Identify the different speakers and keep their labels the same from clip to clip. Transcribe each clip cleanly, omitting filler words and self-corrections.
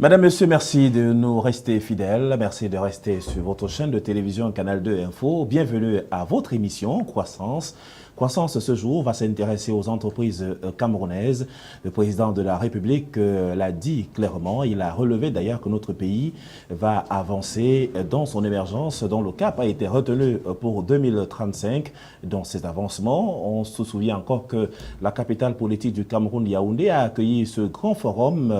Speaker 1: Madame, Monsieur, merci de nous rester fidèles. Merci de rester sur votre chaîne de télévision Canal 2 Info. Bienvenue à votre émission Croissance. Croissance, ce jour, va s'intéresser aux entreprises camerounaises. Le président de la République l'a dit clairement. Il a relevé d'ailleurs que notre pays va avancer dans son émergence, dont le cap a été retenu pour 2035. Dans cet avancement, on se souvient encore que la capitale politique du Cameroun, Yaoundé, a accueilli ce grand forum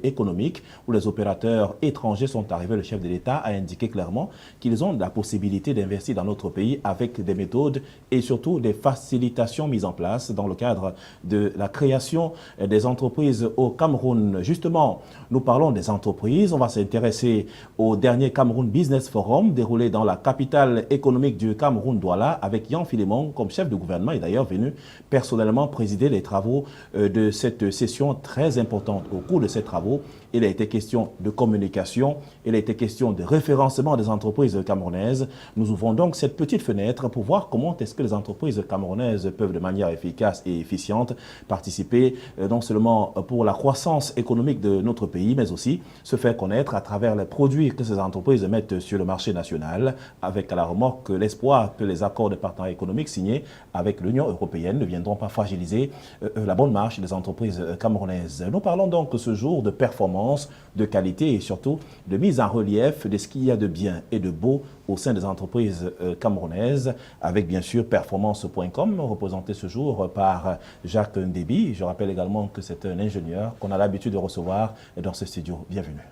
Speaker 1: économique où les opérateurs étrangers sont arrivés. Le chef de l'État a indiqué clairement qu'ils ont la possibilité d'investir dans notre pays avec des méthodes et surtout des facilitations mises en place dans le cadre de la création des entreprises au Cameroun. Justement, nous parlons des entreprises. On va s'intéresser au dernier Cameroun Business Forum déroulé dans la capitale économique du Cameroun, Douala, avec Yan Filemon comme chef de gouvernement et d'ailleurs venu personnellement présider les travaux de cette session très importante. Au cours de ces travaux, il a été question de communication, il a été question de référencement des entreprises camerounaises. Nous ouvrons donc cette petite fenêtre pour voir comment est-ce que les entreprises camerounaises peuvent de manière efficace et efficiente participer non seulement pour la croissance économique de notre pays, mais aussi se faire connaître à travers les produits que ces entreprises mettent sur le marché national, avec à la remorque l'espoir que les accords de partenariat économique signés avec l'Union européenne ne viendront pas fragiliser la bonne marche des entreprises camerounaises. Nous parlons donc ce jour de performance, de qualité et surtout de mise en relief de ce qu'il y a de bien et de beau au sein des entreprises camerounaises, avec bien sûr performance.com, représenté ce jour par Jacques Ndébi. Je rappelle également que c'est un ingénieur qu'on a l'habitude de recevoir dans ce studio. Bienvenue.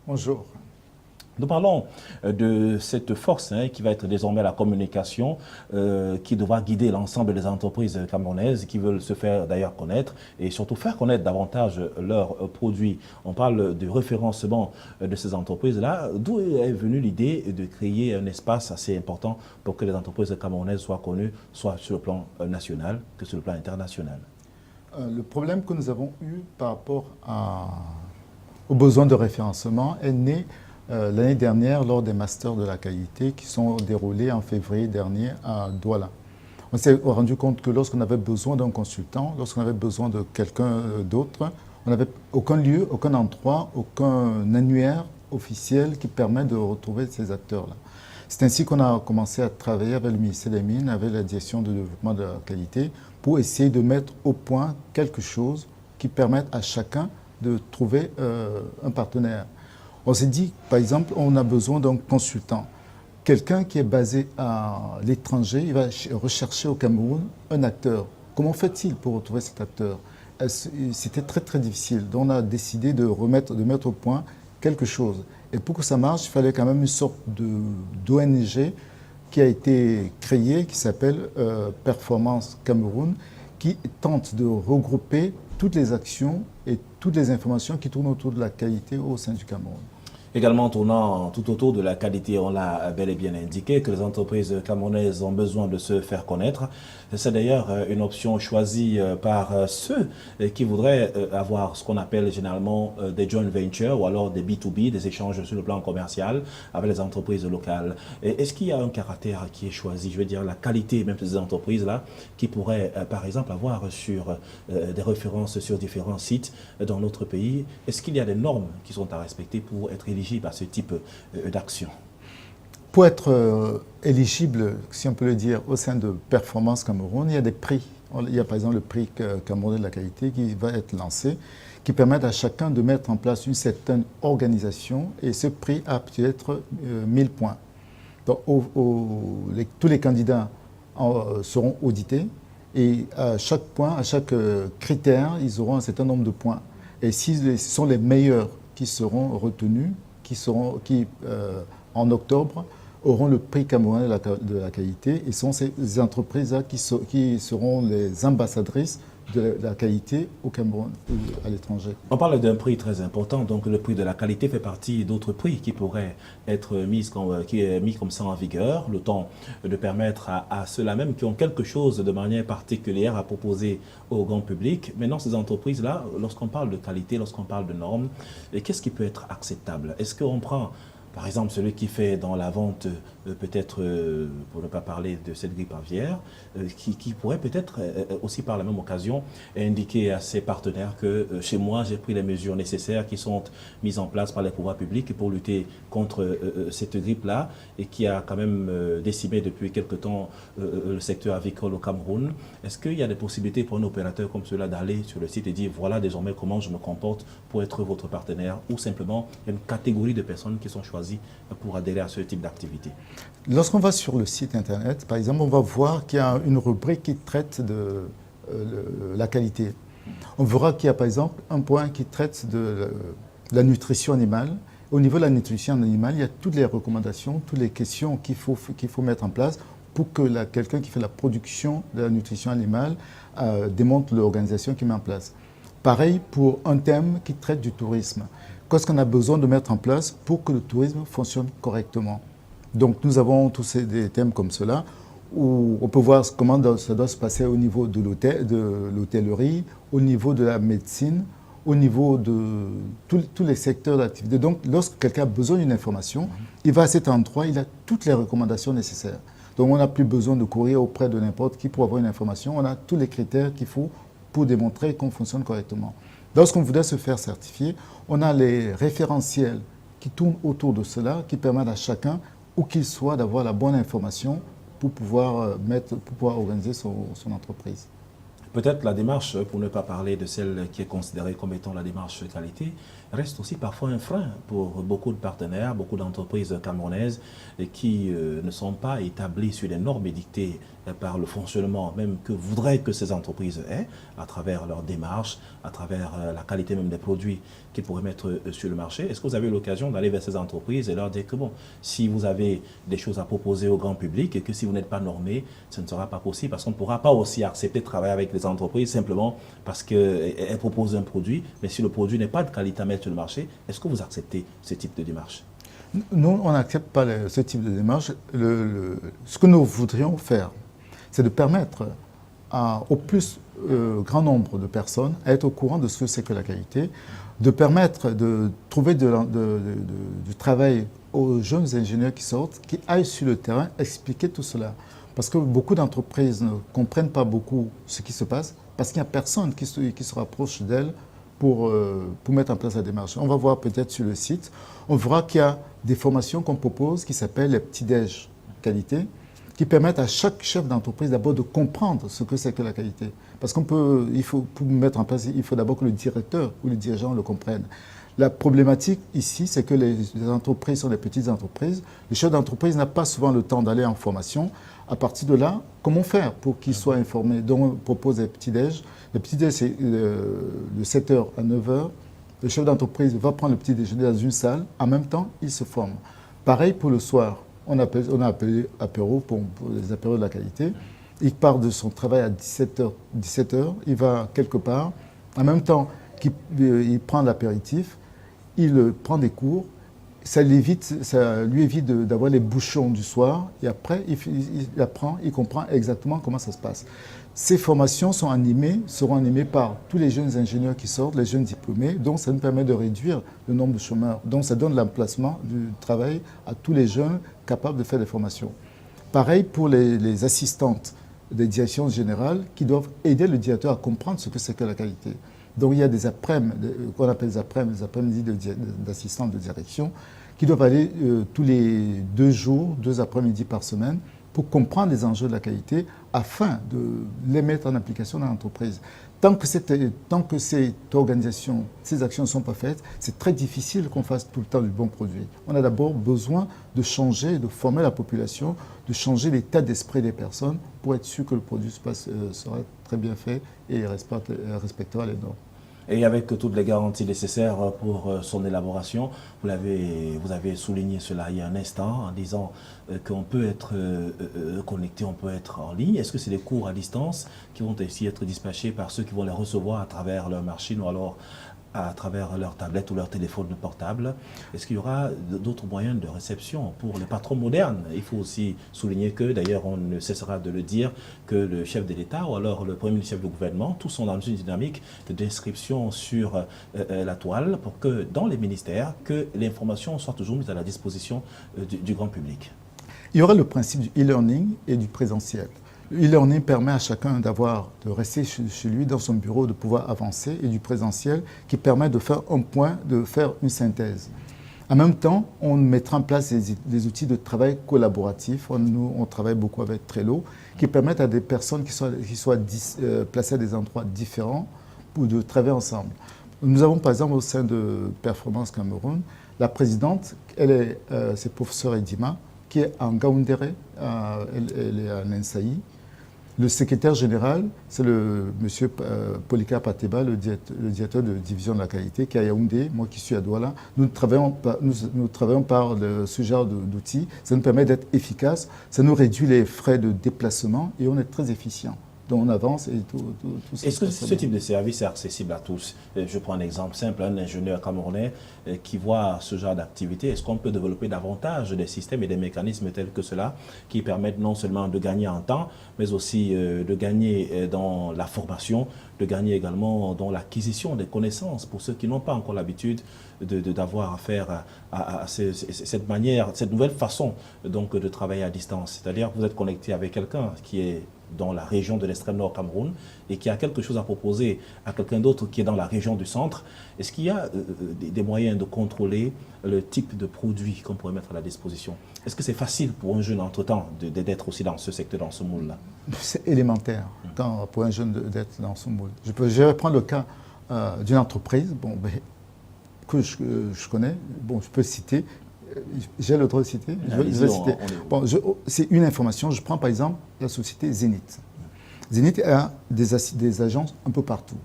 Speaker 2: Bonjour.
Speaker 1: Nous parlons de cette force qui va être désormais la communication qui devra guider l'ensemble des entreprises camerounaises qui veulent se faire d'ailleurs connaître et surtout faire connaître davantage leurs produits. On parle du référencement de ces entreprises-là. D'où est venue l'idée de créer un espace assez important pour que les entreprises camerounaises soient connues, soit sur le plan national que sur le plan international?
Speaker 2: Le problème que nous avons eu par rapport aux besoins de référencement est né l'année dernière lors des masters de la qualité qui sont déroulés en février dernier à Douala. On s'est rendu compte que lorsqu'on avait besoin d'un consultant, lorsqu'on avait besoin de quelqu'un d'autre, on n'avait aucun lieu, aucun endroit, aucun annuaire officiel qui permet de retrouver ces acteurs-là. C'est ainsi qu'on a commencé à travailler avec le ministère des Mines, avec la direction de développement de la qualité, pour essayer de mettre au point quelque chose qui permette à chacun de trouver un partenaire. On s'est dit, par exemple, on a besoin d'un consultant. Quelqu'un qui est basé à l'étranger, il va rechercher au Cameroun un acteur. Comment fait-il pour retrouver cet acteur? C'était très très difficile. Donc on a décidé de mettre au point quelque chose. Et pour que ça marche, il fallait quand même une sorte d'ONG qui a été créée, qui s'appelle Performance Cameroun, qui tente de regrouper toutes les actions et toutes les informations qui tournent autour de la qualité au sein du Cameroun.
Speaker 1: Également tournant tout autour de la qualité, on l'a bel et bien indiqué que les entreprises camerounaises ont besoin de se faire connaître. C'est d'ailleurs une option choisie par ceux qui voudraient avoir ce qu'on appelle généralement des joint ventures ou alors des B2B, des échanges sur le plan commercial avec les entreprises locales. Est-ce qu'il y a un caractère qui est choisi, je veux dire la qualité même de ces entreprises-là, qui pourraient par exemple avoir sur des références sur différents sites dans notre pays? Est-ce qu'il y a des normes qui sont à respecter pour être éligibles à ce type d'action?
Speaker 2: Pour être éligible, si on peut le dire, au sein de Performance Cameroun, il y a des prix. Il y a par exemple le prix camerounais de la qualité qui va être lancé, qui permet à chacun de mettre en place une certaine organisation et ce prix a peut-être 1000 points. Donc, tous les candidats seront audités et à chaque point, à chaque critère, ils auront un certain nombre de points. Et si ce sont les meilleurs qui seront retenus, qui en octobre auront le prix camerounais de la qualité et sont ces entreprises-là qui seront les ambassadrices de la qualité au Cameroun ou à l'étranger.
Speaker 1: On parle d'un prix très important, donc le prix de la qualité fait partie d'autres prix qui pourraient être mis comme ça en vigueur, le temps de permettre à ceux-là même qui ont quelque chose de manière particulière à proposer au grand public. Maintenant, ces entreprises-là, lorsqu'on parle de qualité, lorsqu'on parle de normes, qu'est-ce qui peut être acceptable? Est-ce qu'on prend par exemple, celui qui fait dans la vente, peut-être, pour ne pas parler de cette grippe aviaire, qui pourrait peut-être aussi par la même occasion indiquer à ses partenaires que chez moi, j'ai pris les mesures nécessaires qui sont mises en place par les pouvoirs publics pour lutter contre cette grippe-là et qui a quand même décimé depuis quelque temps le secteur avicole au Cameroun. Est-ce qu'il y a des possibilités pour un opérateur comme cela d'aller sur le site et dire voilà désormais comment je me comporte pour être votre partenaire, ou simplement il y a une catégorie de personnes qui sont choisies pour adhérer à ce type d'activité?
Speaker 2: Lorsqu'on va sur le site internet, par exemple, on va voir qu'il y a une rubrique qui traite de la qualité. On verra qu'il y a par exemple un point qui traite de la nutrition animale. Au niveau de la nutrition animale, il y a toutes les recommandations, toutes les questions qu'il faut mettre en place pour que quelqu'un qui fait la production de la nutrition animale démontre l'organisation qu'il met en place. Pareil pour un thème qui traite du tourisme. Qu'est-ce qu'on a besoin de mettre en place pour que le tourisme fonctionne correctement? Donc nous avons tous des thèmes comme cela, où on peut voir comment ça doit se passer au niveau de l'hôtellerie, au niveau de la médecine, au niveau de tous les secteurs d'activité. Donc lorsque quelqu'un a besoin d'une information, il va à cet endroit, il a toutes les recommandations nécessaires. Donc on n'a plus besoin de courir auprès de n'importe qui pour avoir une information, on a tous les critères qu'il faut pour démontrer qu'on fonctionne correctement. Lorsqu'on voudrait se faire certifier, on a les référentiels qui tournent autour de cela, qui permettent à chacun, où qu'il soit, d'avoir la bonne information pour pouvoir organiser son entreprise.
Speaker 1: Peut-être la démarche, pour ne pas parler de celle qui est considérée comme étant la démarche qualité, reste aussi parfois un frein pour beaucoup de partenaires, beaucoup d'entreprises camerounaises qui ne sont pas établies sur les normes édictées par le fonctionnement même que voudraient que ces entreprises aient, à travers leur démarche, à travers la qualité même des produits qu'ils pourraient mettre sur le marché. Est-ce que vous avez eu l'occasion d'aller vers ces entreprises et leur dire que bon, si vous avez des choses à proposer au grand public et que si vous n'êtes pas normé, ce ne sera pas possible parce qu'on ne pourra pas aussi accepter de travailler avec les entreprises simplement parce qu'elles proposent un produit, mais si le produit n'est pas de qualité à mettre sur le marché, est-ce que vous acceptez ce type de démarche?
Speaker 2: Nous, on n'accepte pas ce type de démarche. Ce que nous voudrions faire, c'est de permettre au plus grand nombre de personnes à être au courant de ce que c'est que la qualité, de permettre de trouver du travail aux jeunes ingénieurs qui sortent, qui aillent sur le terrain expliquer tout cela. Parce que beaucoup d'entreprises ne comprennent pas beaucoup ce qui se passe, parce qu'il n'y a personne qui se rapproche d'elles pour mettre en place la démarche. On va voir peut-être sur le site, on verra qu'il y a des formations qu'on propose qui s'appellent les petits-déj qualité, qui permettent à chaque chef d'entreprise d'abord de comprendre ce que c'est que la qualité. Parce pour mettre en place, il faut d'abord que le directeur ou le dirigeant le comprenne. La problématique ici, c'est que les entreprises sont des petites entreprises. Le chef d'entreprise n'a pas souvent le temps d'aller en formation. À partir de là, comment faire pour qu'il soit informé? Donc on propose des petits-déj. Le petit-déj, c'est de 7h à 9h. Le chef d'entreprise va prendre le petit déjeuner dans une salle. En même temps, il se forme. Pareil pour le soir. On a appelé apéro pour les apéros de la qualité. Il part de son travail à 17h, il va quelque part. En même temps il prend l'apéritif, il prend des cours. Ça lui évite d'avoir les bouchons du soir. Et après, il apprend, il comprend exactement comment ça se passe. Ces formations seront animées par tous les jeunes ingénieurs qui sortent, les jeunes diplômés. Donc, ça nous permet de réduire le nombre de chômeurs. Donc, ça donne l'emplacement du travail à tous les jeunes capables de faire des formations. Pareil pour les assistantes des directions générales qui doivent aider le directeur à comprendre ce que c'est que la qualité. Donc il y a des après-midi, qu'on appelle les après-midi d'assistants de direction, qui doivent aller tous les 2 jours, 2 après-midi par semaine, pour comprendre les enjeux de la qualité, afin de les mettre en application dans l'entreprise. Tant que cette organisation, ces actions ne sont pas faites, c'est très difficile qu'on fasse tout le temps du bon produit. On a d'abord besoin de changer, de former la population, de changer l'état d'esprit des personnes pour être sûr que le produit sera très bien fait et respectera les normes.
Speaker 1: Et avec toutes les garanties nécessaires pour son élaboration, vous avez souligné cela il y a un instant en disant qu'on peut être connecté, on peut être en ligne. Est-ce que c'est des cours à distance qui vont aussi être dispatchés par ceux qui vont les recevoir à travers leur machine ou alors à travers leur tablette ou leur téléphone portable. Est-ce qu'il y aura d'autres moyens de réception pour les patrons modernes? Il faut aussi souligner que, d'ailleurs, on ne cessera de le dire, que le chef de l'État ou alors le premier chef du gouvernement, tous sont dans une dynamique d'inscription sur la toile pour que, dans les ministères, que l'information soit toujours mise à la disposition du grand public.
Speaker 2: Il y aura le principe du e-learning et du présentiel. Le e-learning permet à chacun de rester chez lui, dans son bureau, de pouvoir avancer, et du présentiel qui permet de faire un point, de faire une synthèse. En même temps, on mettra en place des outils de travail collaboratifs. Nous, on travaille beaucoup avec Trello, qui permettent à des personnes qui soient placées à des endroits différents pour de travailler ensemble. Nous avons par exemple au sein de Performance Cameroun, la présidente, c'est professeur Edima, qui est en Gaoundéré, elle est à Nensaï. Le secrétaire général, c'est le monsieur Polycarpe Ateba, le directeur de division de la qualité, qui est à Yaoundé, moi qui suis à Douala. Nous travaillons par ce genre d'outils. Ça nous permet d'être efficaces, ça nous réduit les frais de déplacement et on est très efficient. Donc on avance et tout ça.
Speaker 1: Est-ce que ce type de service est accessible à tous? Je prends un exemple simple, un ingénieur camerounais qui voit ce genre d'activité. Est-ce qu'on peut développer davantage des systèmes et des mécanismes tels que cela qui permettent non seulement de gagner en temps, mais aussi de gagner dans la formation, de gagner également dans l'acquisition des connaissances pour ceux qui n'ont pas encore l'habitude d'avoir affaire à cette manière, cette nouvelle façon donc, de travailler à distance? C'est-à-dire que vous êtes connecté avec quelqu'un qui est dans la région de l'extrême nord Cameroun et qui a quelque chose à proposer à quelqu'un d'autre qui est dans la région du centre. Est-ce qu'il y a des moyens de contrôler le type de produit qu'on pourrait mettre à la disposition? Est-ce que c'est facile pour un jeune entre-temps d'être aussi dans ce secteur, dans ce moule-là? C'est
Speaker 2: élémentaire pour un jeune d'être dans ce moule. Je vais prendre le cas d'une entreprise que je connais. Bon, je peux citer. J'ai le droit de citer. C'est une information. Je prends par exemple la société Zénith. Zénith a des agences un peu partout.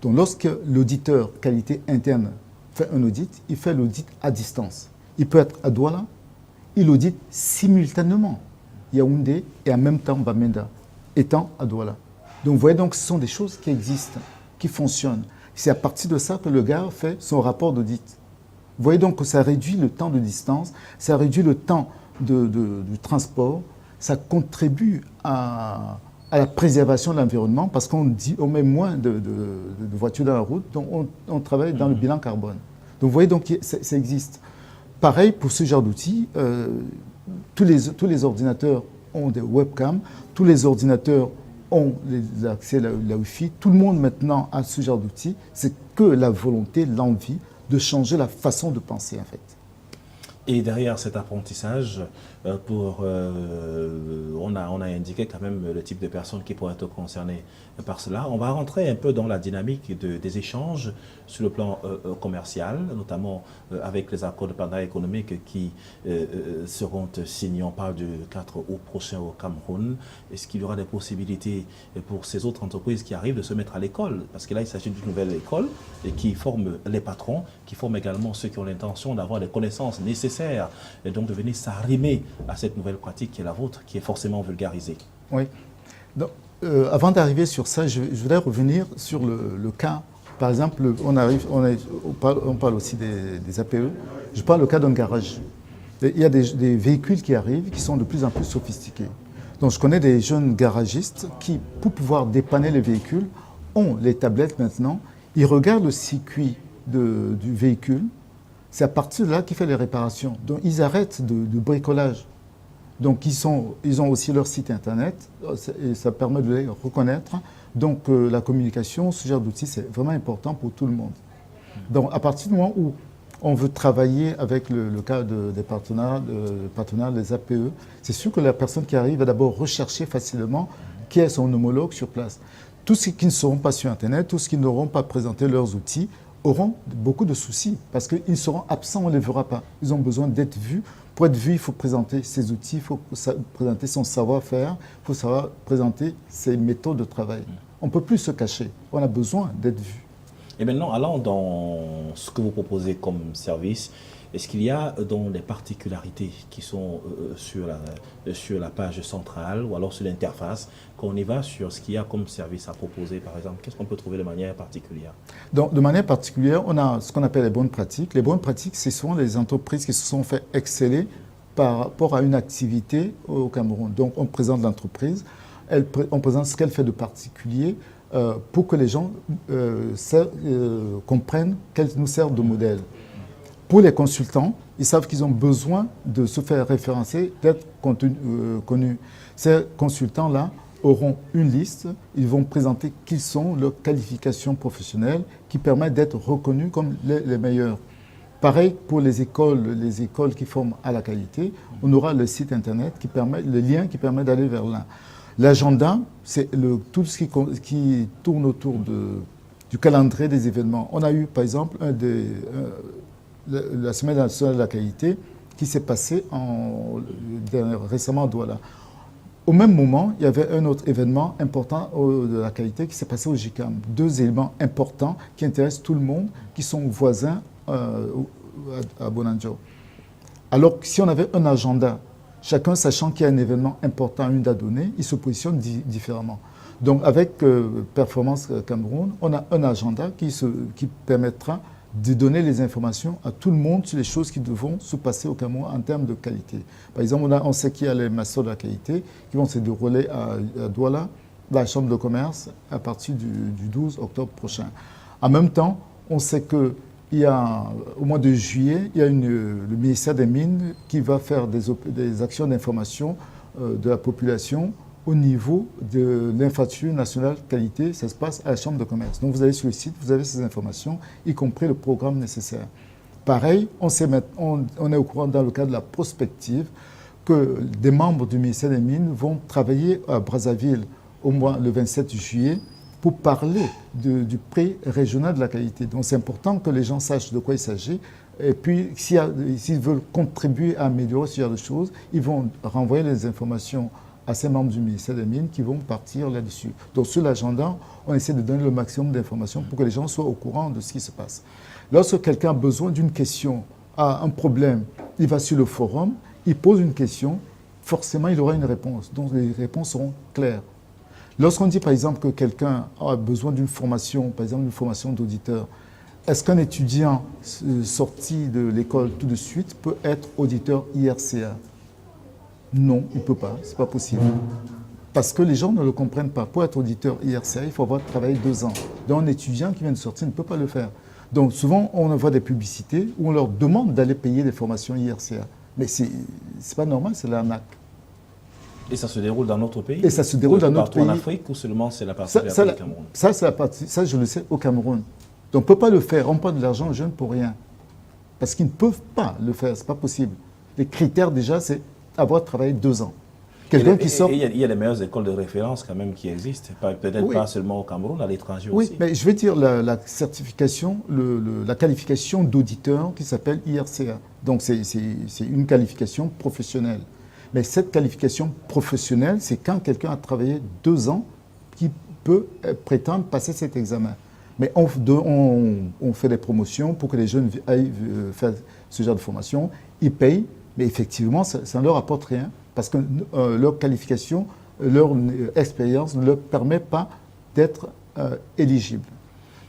Speaker 2: Donc lorsque l'auditeur qualité interne fait un audit, il fait l'audit à distance. Il peut être à Douala, il audite simultanément Yaoundé et en même temps Bamenda, étant à Douala. Donc vous voyez, donc, ce sont des choses qui existent, qui fonctionnent. C'est à partir de ça que le gars fait son rapport d'audit. Vous voyez donc que ça réduit le temps de distance, ça réduit le temps du transport, ça contribue à la préservation de l'environnement parce qu'on met moins de voitures dans la route, donc on travaille dans le bilan carbone. Donc vous voyez, donc ça existe. Pareil pour ce genre d'outils, tous les ordinateurs ont des webcams, tous les ordinateurs ont accès à la Wi-Fi, tout le monde maintenant a ce genre d'outils, c'est que la volonté, l'envie de changer la façon de penser en fait.
Speaker 1: Et derrière cet apprentissage, on a indiqué quand même le type de personnes qui pourraient être concernées par cela. On va rentrer un peu dans la dynamique des échanges sur le plan commercial, notamment avec les accords de partenariat économique qui seront signés. On parle du 4 août prochain au Cameroun. Est-ce qu'il y aura des possibilités pour ces autres entreprises qui arrivent de se mettre à l'école? Parce que là, il s'agit d'une nouvelle école et qui forme les patrons, qui forme également ceux qui ont l'intention d'avoir les connaissances nécessaires et donc de venir s'arrimer à cette nouvelle pratique qui est la vôtre, qui est forcément vulgarisée.
Speaker 2: Oui. Donc, avant d'arriver sur ça, je voudrais revenir sur le cas. Par exemple, on parle aussi des APE. Je parle le cas d'un garage. Il y a des véhicules qui arrivent qui sont de plus en plus sophistiqués. Donc je connais des jeunes garagistes qui, pour pouvoir dépanner les véhicules, ont les tablettes maintenant. Ils regardent le circuit du véhicule. C'est à partir de là qu'ils font les réparations. Donc ils arrêtent de bricolage. Donc ils ont aussi leur site internet et ça permet de les reconnaître. Donc la communication, ce genre d'outils, c'est vraiment important pour tout le monde. Donc à partir du moment où on veut travailler avec le cas des partenaires, des APE, c'est sûr que la personne qui arrive va d'abord rechercher facilement qui est son homologue sur place. Tous ceux qui ne seront pas sur internet, tous ceux qui n'auront pas présenté leurs outils, auront beaucoup de soucis parce qu'ils seront absents, on ne les verra pas. Ils ont besoin d'être vus. Pour être vu, il faut présenter ses outils, il faut présenter son savoir-faire, il faut présenter ses méthodes de travail. On ne peut plus se cacher, on a besoin d'être vu.
Speaker 1: Et maintenant, allons dans ce que vous proposez comme service. Est-ce qu'il y a donc des particularités qui sont sur la page centrale ou alors sur l'interface, quand on y va sur ce qu'il y a comme service à proposer, par exemple? Qu'est-ce qu'on peut trouver de manière particulière?
Speaker 2: Donc, de manière particulière, on a ce qu'on appelle les bonnes pratiques. Les bonnes pratiques, c'est souvent les entreprises qui se sont fait exceller par rapport à une activité au Cameroun. Donc, on présente l'entreprise, on présente ce qu'elle fait de particulier pour que les gens comprennent qu'elle nous sert de modèle. Pour les consultants, ils savent qu'ils ont besoin de se faire référencer, d'être connus. Ces consultants-là auront une liste, ils vont présenter qui sont leurs qualifications professionnelles qui permettent d'être reconnus comme les meilleurs. Pareil pour les écoles qui forment à la qualité, on aura le site internet qui permet, le lien qui permet d'aller vers là. L'agenda, c'est tout ce qui tourne autour du calendrier des événements. On a eu par exemple la Semaine nationale de la qualité qui s'est passée récemment à Douala. Au même moment, il y avait un autre événement important de la qualité qui s'est passé au JICAM. Deux éléments importants qui intéressent tout le monde, qui sont voisins à Bonanjo. Alors si on avait un agenda, chacun sachant qu'il y a un événement important à une date donnée, il se positionne différemment. Donc avec Performance Cameroun, on a un agenda qui permettra de donner les informations à tout le monde sur les choses qui devront se passer au Cameroun en termes de qualité. Par exemple, on sait qu'il y a les masters de la qualité qui vont se dérouler à Douala, la Chambre de commerce, à partir du 12 octobre prochain. En même temps, on sait qu'au mois de juillet, il y a le ministère des Mines qui va faire des actions d'information de la population au niveau de l'infrastructure nationale qualité. Ça se passe à la Chambre de commerce. Donc vous allez sur le site, vous avez ces informations, y compris le programme nécessaire. Pareil, on est au courant dans le cadre de la prospective que des membres du ministère des Mines vont travailler à Brazzaville le 27 juillet pour parler du prix régional de la qualité. Donc c'est important que les gens sachent de quoi il s'agit. Et puis, s'ils veulent contribuer à améliorer ce genre de choses, ils vont renvoyer les informations à ces membres du ministère des Mines qui vont partir là-dessus. Donc sur l'agenda, on essaie de donner le maximum d'informations pour que les gens soient au courant de ce qui se passe. Lorsque quelqu'un a besoin d'une question, a un problème, il va sur le forum, il pose une question, forcément il aura une réponse. Donc les réponses seront claires. Lorsqu'on dit par exemple que quelqu'un a besoin d'une formation, par exemple une formation d'auditeur, est-ce qu'un étudiant sorti de l'école tout de suite peut être auditeur IRCA? Non, il ne peut pas, ce n'est pas possible. Parce que les gens ne le comprennent pas. Pour être auditeur IRCA, il faut avoir travaillé 2 ans. Donc un étudiant qui vient de sortir ne peut pas le faire. Donc souvent, on voit des publicités où on leur demande d'aller payer des formations IRCA. Mais ce n'est pas normal, c'est l'arnaque.
Speaker 1: Et ça se déroule dans notre pays?
Speaker 2: Et ça se déroule dans notre pays.
Speaker 1: En Afrique ou seulement c'est la partie du Cameroun?
Speaker 2: Ça, c'est la partie, ça, je le sais, au Cameroun. Donc on ne peut pas le faire. On prend de l'argent aux jeunes pour rien. Parce qu'ils ne peuvent pas le faire, ce n'est pas possible. Les critères déjà, c'est avoir travaillé 2 ans. Quelqu'un qui sort...
Speaker 1: Il y a les meilleures écoles de référence quand même qui existent, peut-être pas seulement au Cameroun, à l'étranger aussi.
Speaker 2: Oui, mais je vais dire la certification, la qualification d'auditeur qui s'appelle IRCA. Donc c'est une qualification professionnelle. Mais cette qualification professionnelle, c'est quand quelqu'un a travaillé 2 ans qui peut prétendre passer cet examen. Mais on fait des promotions pour que les jeunes aillent faire ce genre de formation. Ils payent, mais effectivement, ça ne leur apporte rien parce que leur qualification, leur expérience ne leur permet pas d'être éligibles.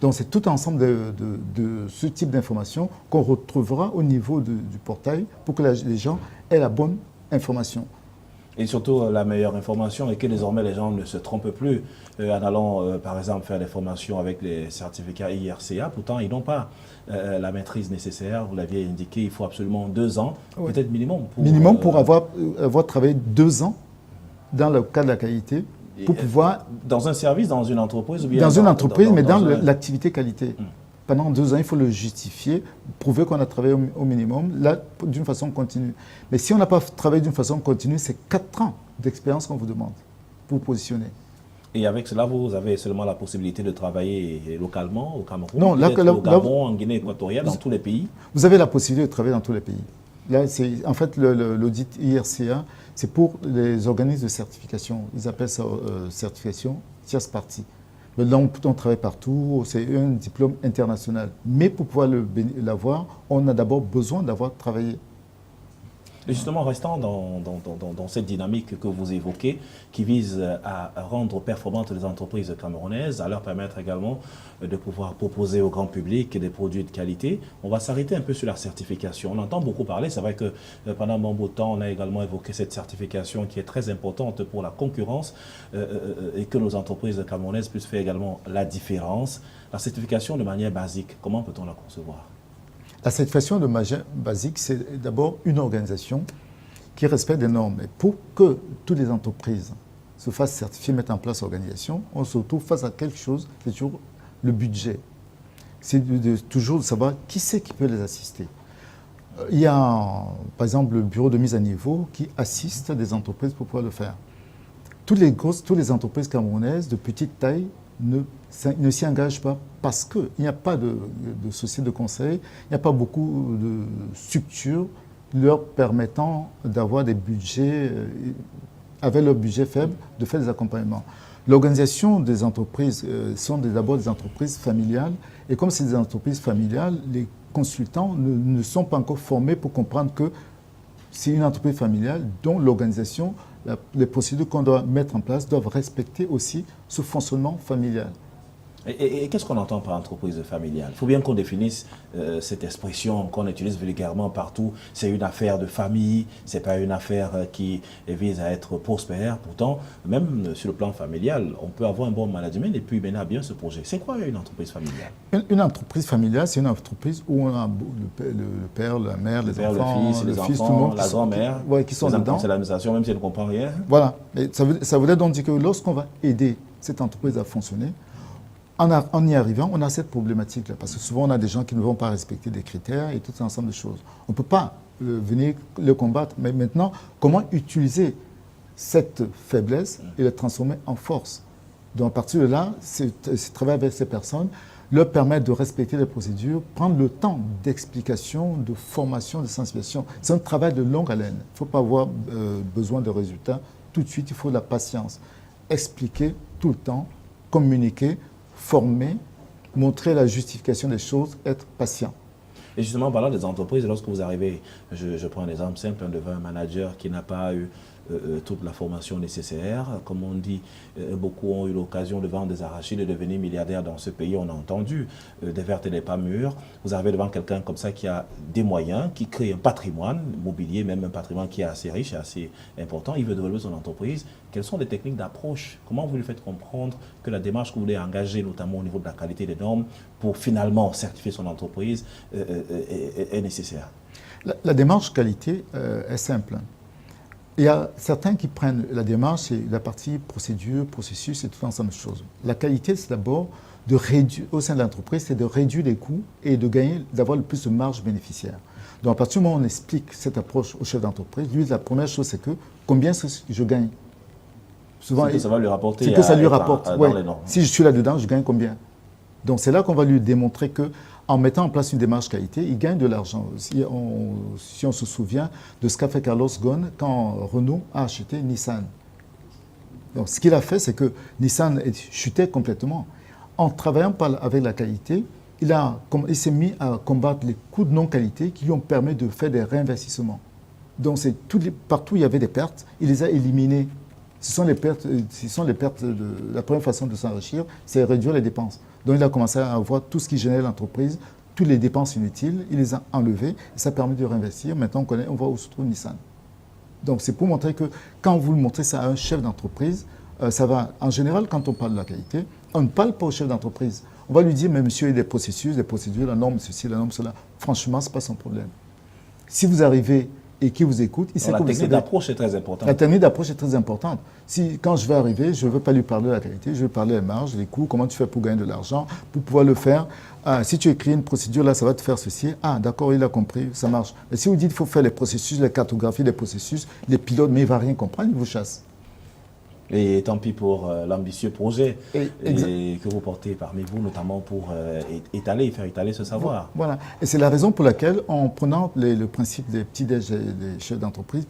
Speaker 2: Donc c'est tout ensemble de ce type d'informations qu'on retrouvera au niveau du portail pour que les gens aient la bonne information.
Speaker 1: Et surtout la meilleure information, et que désormais les gens ne se trompent plus en allant par exemple faire des formations avec les certificats IRCA. Pourtant ils n'ont pas la maîtrise nécessaire. Vous l'aviez indiqué, il faut absolument 2 ans, oui, peut-être minimum.
Speaker 2: Pour avoir travaillé 2 ans dans le cadre de la qualité, pour pouvoir...
Speaker 1: Dans un service, dans une entreprise ou bien
Speaker 2: dans une entreprise, mais dans l'activité qualité. Pendant 2 ans, il faut le justifier, prouver qu'on a travaillé au minimum, là, d'une façon continue. Mais si on n'a pas travaillé d'une façon continue, c'est 4 ans d'expérience qu'on vous demande pour vous positionner.
Speaker 1: Et avec cela, vous avez seulement la possibilité de travailler localement au Cameroun,
Speaker 2: non, là,
Speaker 1: au Gabon, en Guinée équatoriale, dans tous les pays? Vous
Speaker 2: avez la possibilité de travailler dans tous les pays. Là, en fait, l'audit IRCA, c'est pour les organismes de certification. Ils appellent ça certification tierce partie. Maintenant, on travaille partout, c'est un diplôme international. Mais pour pouvoir l'avoir, on a d'abord besoin d'avoir travaillé.
Speaker 1: Et justement, restant dans cette dynamique que vous évoquez, qui vise à rendre performantes les entreprises camerounaises, à leur permettre également de pouvoir proposer au grand public des produits de qualité, on va s'arrêter un peu sur la certification. On entend beaucoup parler, c'est vrai que pendant un bon bout de temps, on a également évoqué cette certification qui est très importante pour la concurrence et que nos entreprises camerounaises puissent faire également la différence. La certification de manière basique, comment peut-on la concevoir ?
Speaker 2: La certification de manière basique, c'est d'abord une organisation qui respecte des normes. Et pour que toutes les entreprises se fassent certifier, mettre en place l'organisation, on se retrouve face à quelque chose, c'est toujours le budget. C'est toujours de savoir qui c'est qui peut les assister. Il y a, par exemple, le bureau de mise à niveau qui assiste des entreprises pour pouvoir le faire. Toutes les entreprises camerounaises de petite taille ne s'y engagent pas parce qu'il n'y a pas de société de conseil, il n'y a pas beaucoup de structures leur permettant d'avoir des budgets, avec leur budget faible, de faire des accompagnements. L'organisation des entreprises sont d'abord des entreprises familiales et comme c'est des entreprises familiales, les consultants ne sont pas encore formés pour comprendre que c'est une entreprise familiale dont l'organisation, les procédures qu'on doit mettre en place doivent respecter aussi ce fonctionnement familial.
Speaker 1: Et qu'est-ce qu'on entend par entreprise familiale? Il faut bien qu'on définisse cette expression qu'on utilise vulgairement partout. C'est une affaire de famille, ce n'est pas une affaire qui vise à être prospère. Pourtant, même sur le plan familial, on peut avoir un bon management et puis mener à bien ce projet. C'est quoi une entreprise familiale?
Speaker 2: Une entreprise familiale, c'est une entreprise où on a le père, la mère, les enfants,
Speaker 1: le fils, tout le monde, la grand-mère,
Speaker 2: qui sont dedans.
Speaker 1: C'est l'administration, même si elle ne comprend rien.
Speaker 2: Voilà. Et ça voudrait donc dire que lorsqu'on va aider cette entreprise à fonctionner, en y arrivant, on a cette problématique-là, parce que souvent on a des gens qui ne vont pas respecter des critères et tout un ensemble de choses. On ne peut pas venir le combattre, mais maintenant, comment utiliser cette faiblesse et la transformer en force? Donc à partir de là, c'est travailler avec ces personnes, leur permettre de respecter les procédures, prendre le temps d'explication, de formation, de sensibilisation. C'est un travail de longue haleine. Il ne faut pas avoir besoin de résultats tout de suite, il faut de la patience. Expliquer tout le temps, communiquer, former, montrer la justification des choses, être patient.
Speaker 1: Et justement, en parlant des entreprises, lorsque vous arrivez, je prends un exemple simple, devant un manager qui n'a pas eu toute la formation nécessaire. Comme on dit, beaucoup ont eu l'occasion de vendre des arachides et de devenir milliardaires dans ce pays. On a entendu des vertes et des pas mûres. Vous arrivez devant quelqu'un comme ça qui a des moyens, qui crée un patrimoine mobilier, même un patrimoine qui est assez riche et assez important. Il veut développer son entreprise. Quelles sont les techniques d'approche? Comment vous lui faites comprendre que la démarche que vous voulez engager, notamment au niveau de la qualité des normes, pour finalement certifier son entreprise, est nécessaire?
Speaker 2: La démarche qualité est simple. Il y a certains qui prennent la démarche et la partie procédure, processus et tout ensemble de choses. La qualité, c'est d'abord de réduire, au sein de l'entreprise, c'est de réduire les coûts et de gagner, d'avoir le plus de marge bénéficiaire. Donc à partir du moment où on explique cette approche au chef d'entreprise, lui, la première chose, c'est que combien je gagne.
Speaker 1: Souvent, c'est que ça va lui rapporter.
Speaker 2: C'est que ça lui rapporte.
Speaker 1: Dans les normes.
Speaker 2: Si je suis là-dedans, je gagne combien? Donc c'est là qu'on va lui démontrer que en mettant en place une démarche qualité, il gagne de l'argent. Si on se souvient de ce qu'a fait Carlos Ghosn quand Renault a acheté Nissan. Donc, ce qu'il a fait, c'est que Nissan chutait complètement. En travaillant avec la qualité, il s'est mis à combattre les coûts de non-qualité qui lui ont permis de faire des réinvestissements. Donc, partout où il y avait des pertes, il les a éliminées. Ce sont les pertes la première façon de s'enrichir, c'est réduire les dépenses. Donc il a commencé à voir tout ce qui génère l'entreprise, toutes les dépenses inutiles, il les a enlevées, et ça permet de réinvestir. Maintenant on voit où se trouve Nissan. Donc c'est pour montrer que quand vous montrez ça à un chef d'entreprise, ça va. En général, quand on parle de la qualité, on ne parle pas au chef d'entreprise. On va lui dire, mais monsieur, il y a des processus, des procédures, la norme ceci, la norme cela. Franchement, ce n'est pas son problème. Si vous arrivez et qui vous écoute, il sait que vous... La
Speaker 1: technique d'approche est très importante.
Speaker 2: La technique d'approche est très importante. Quand je vais arriver, je ne veux pas lui parler de la qualité, je vais parler des marges, des coûts, comment tu fais pour gagner de l'argent, pour pouvoir le faire. Si tu écris une procédure, là, ça va te faire ceci. Ah, d'accord, il a compris, ça marche. Mais si vous dites qu'il faut faire les processus, les cartographies des processus, les pilotes, mais il ne va rien comprendre, il vous chasse.
Speaker 1: Et tant pis pour l'ambitieux projet
Speaker 2: Et
Speaker 1: que vous portez parmi vous, notamment pour faire étaler ce savoir.
Speaker 2: Voilà. Et c'est la raison pour laquelle, en prenant le principe des petits-déj et des chefs d'entreprise,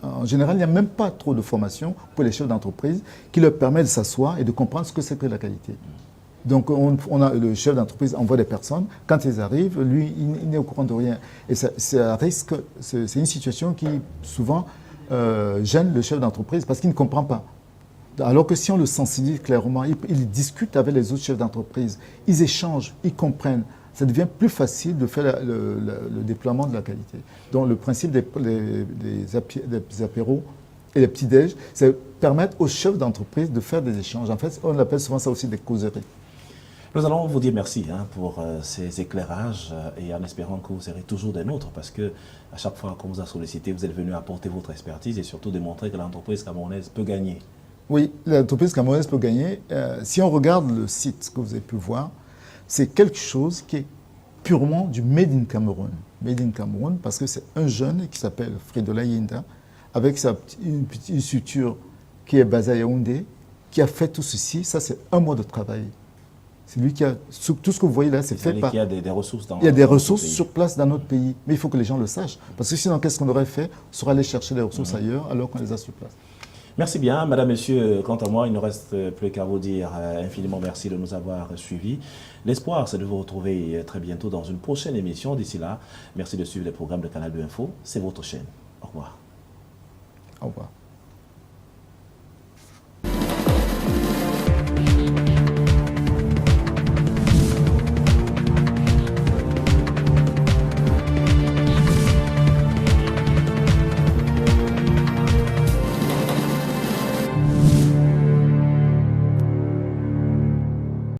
Speaker 2: en général, il n'y a même pas trop de formation pour les chefs d'entreprise qui leur permet de s'asseoir et de comprendre ce que c'est que la qualité. Donc, le chef d'entreprise envoie des personnes. Quand ils arrivent, lui, il n'est au courant de rien. Et c'est un risque, c'est une situation qui, souvent, gêne le chef d'entreprise parce qu'il ne comprend pas. Alors que si on le sensibilise clairement, il discute avec les autres chefs d'entreprise, ils échangent, ils comprennent. Ça devient plus facile de faire le déploiement de la qualité. Donc le principe des apéros et des petits-déj, c'est permettre aux chefs d'entreprise de faire des échanges. En fait, on appelle souvent ça aussi des causeries.
Speaker 1: Nous allons vous dire merci pour ces éclairages et en espérant que vous serez toujours des nôtres parce que à chaque fois qu'on vous a sollicité, vous êtes venu apporter votre expertise et surtout démontrer que l'entreprise camerounaise peut gagner.
Speaker 2: Oui, l'entreprise camerounaise peut gagner. Si on regarde le site que vous avez pu voir, c'est quelque chose qui est purement du Made in Cameroun. Made in Cameroun parce que c'est un jeune qui s'appelle Fridola Yinda avec une structure qui est basée à Yaoundé, qui a fait tout ceci. Ça, c'est un mois de travail. C'est lui qui a... Tout ce que vous voyez là, c'est fait par...
Speaker 1: Il y a des ressources dans...
Speaker 2: Il y a des ressources sur place dans notre pays. Mais il faut que les gens le sachent. Parce que sinon, qu'est-ce qu'on aurait fait? On serait allé chercher les ressources ailleurs alors qu'on les a sur place.
Speaker 1: Merci bien, madame, monsieur. Quant à moi, il ne reste plus qu'à vous dire infiniment merci de nous avoir suivis. L'espoir, c'est de vous retrouver très bientôt dans une prochaine émission. D'ici là, merci de suivre les programmes de Canal 2 Info. C'est votre chaîne. Au revoir.
Speaker 2: Au revoir.